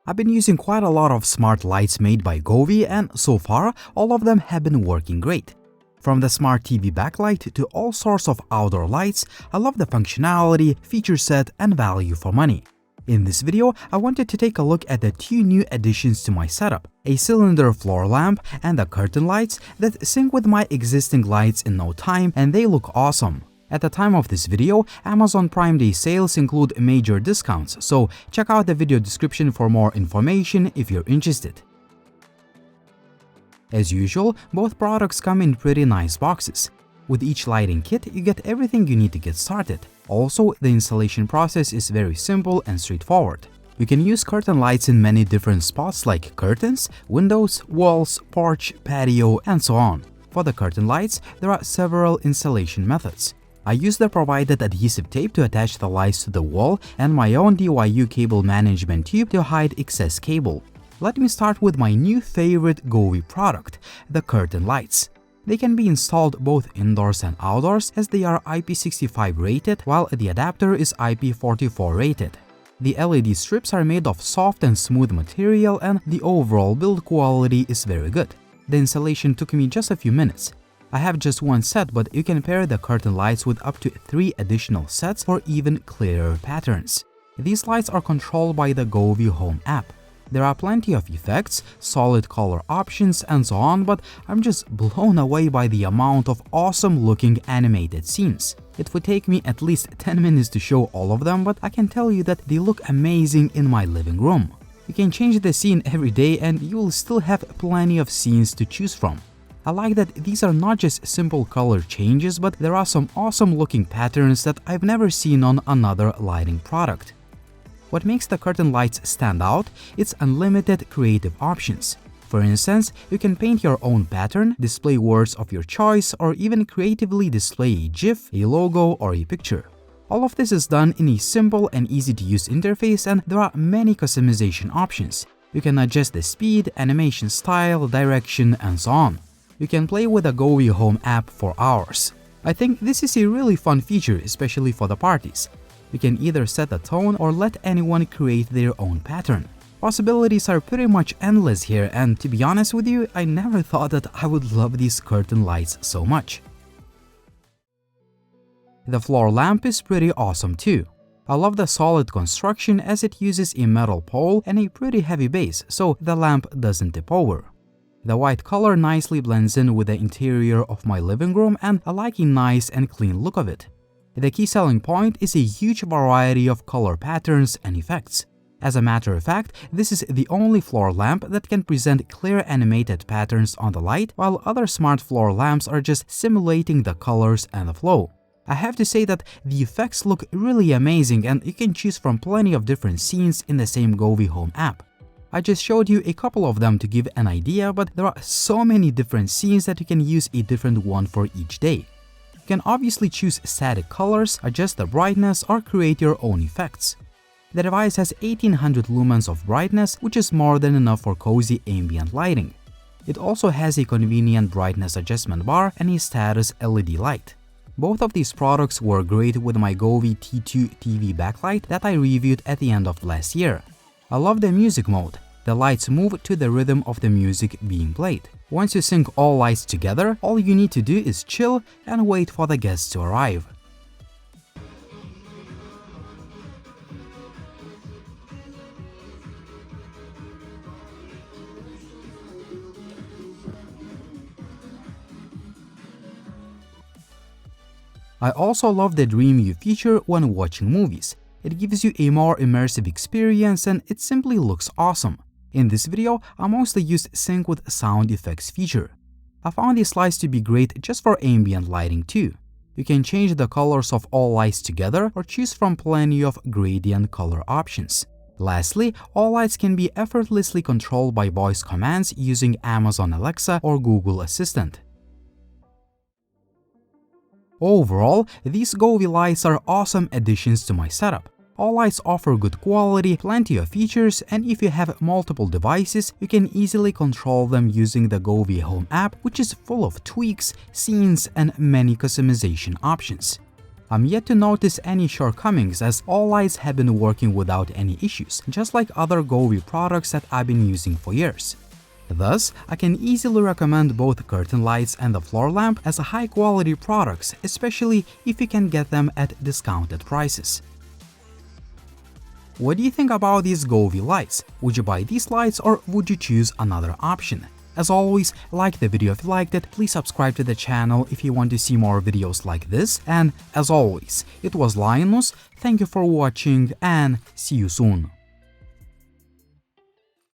I've been using quite a lot of smart lights made by Govee, and so far, all of them have been working great. From the smart TV backlight to all sorts of outdoor lights, I love the functionality, feature set, and value for money. In this video, I wanted to take a look at the two new additions to my setup, a cylinder floor lamp and the curtain lights that sync with my existing lights in no time, and they look awesome. At the time of this video, Amazon Prime Day sales include major discounts, so check out the video description for more information if you're interested. As usual, both products come in pretty nice boxes. With each lighting kit, you get everything you need to get started. Also, the installation process is very simple and straightforward. You can use curtain lights in many different spots like curtains, windows, walls, porch, patio, and so on. For the curtain lights, there are several installation methods. I use the provided adhesive tape to attach the lights to the wall and my own DIY cable management tube to hide excess cable. Let me start with my new favorite Govee product, the curtain lights. They can be installed both indoors and outdoors as they are IP65 rated while the adapter is IP44 rated. The LED strips are made of soft and smooth material and the overall build quality is very good. The installation took me just a few minutes. I have just one set, but you can pair the curtain lights with up to 3 additional sets for even clearer patterns. These lights are controlled by the Govee Home app. There are plenty of effects, solid color options, and so on, but I'm just blown away by the amount of awesome-looking animated scenes. It would take me at least 10 minutes to show all of them, but I can tell you that they look amazing in my living room. You can change the scene every day and you will still have plenty of scenes to choose from. I like that these are not just simple color changes, but there are some awesome-looking patterns that I've never seen on another lighting product. What makes the curtain lights stand out is unlimited creative options. For instance, you can paint your own pattern, display words of your choice, or even creatively display a GIF, a logo, or a picture. All of this is done in a simple and easy-to-use interface, and there are many customization options. You can adjust the speed, animation style, direction, and so on. You can play with the Govee Home app for hours. I think this is a really fun feature, especially for the parties. You can either set the tone or let anyone create their own pattern. Possibilities are pretty much endless here, and to be honest with you, I never thought that I would love these curtain lights so much. The floor lamp is pretty awesome too. I love the solid construction as it uses a metal pole and a pretty heavy base, so the lamp doesn't tip over. The white color nicely blends in with the interior of my living room, and I like a nice and clean look of it. The key selling point is a huge variety of color patterns and effects. As a matter of fact, this is the only floor lamp that can present clear animated patterns on the light, while other smart floor lamps are just simulating the colors and the flow. I have to say that the effects look really amazing, and you can choose from plenty of different scenes in the same Govee Home app. I just showed you a couple of them to give an idea, but there are so many different scenes that you can use a different one for each day. You can obviously choose static colors, adjust the brightness, or create your own effects. The device has 1800 lumens of brightness, which is more than enough for cozy ambient lighting. It also has a convenient brightness adjustment bar and a status LED light. Both of these products were great with my Govee T2 TV backlight that I reviewed at the end of last year. I love the music mode. The lights move to the rhythm of the music being played. Once you sync all lights together, all you need to do is chill and wait for the guests to arrive. I also love the Dream View feature when watching movies. It gives you a more immersive experience and it simply looks awesome. In this video, I mostly used Sync with Sound Effects feature. I found these lights to be great just for ambient lighting too. You can change the colors of all lights together or choose from plenty of gradient color options. Lastly, all lights can be effortlessly controlled by voice commands using Amazon Alexa or Google Assistant. Overall, these Govee lights are awesome additions to my setup. All lights offer good quality, plenty of features, and if you have multiple devices, you can easily control them using the Govee Home app, which is full of tweaks, scenes, and many customization options. I'm yet to notice any shortcomings as all lights have been working without any issues, just like other Govee products that I've been using for years. Thus, I can easily recommend both curtain lights and the floor lamp as high-quality products, especially if you can get them at discounted prices. What do you think about these Govee lights? Would you buy these lights or would you choose another option? As always, like the video if you liked it, please subscribe to the channel if you want to see more videos like this, and as always, it was Linus, thank you for watching and see you soon.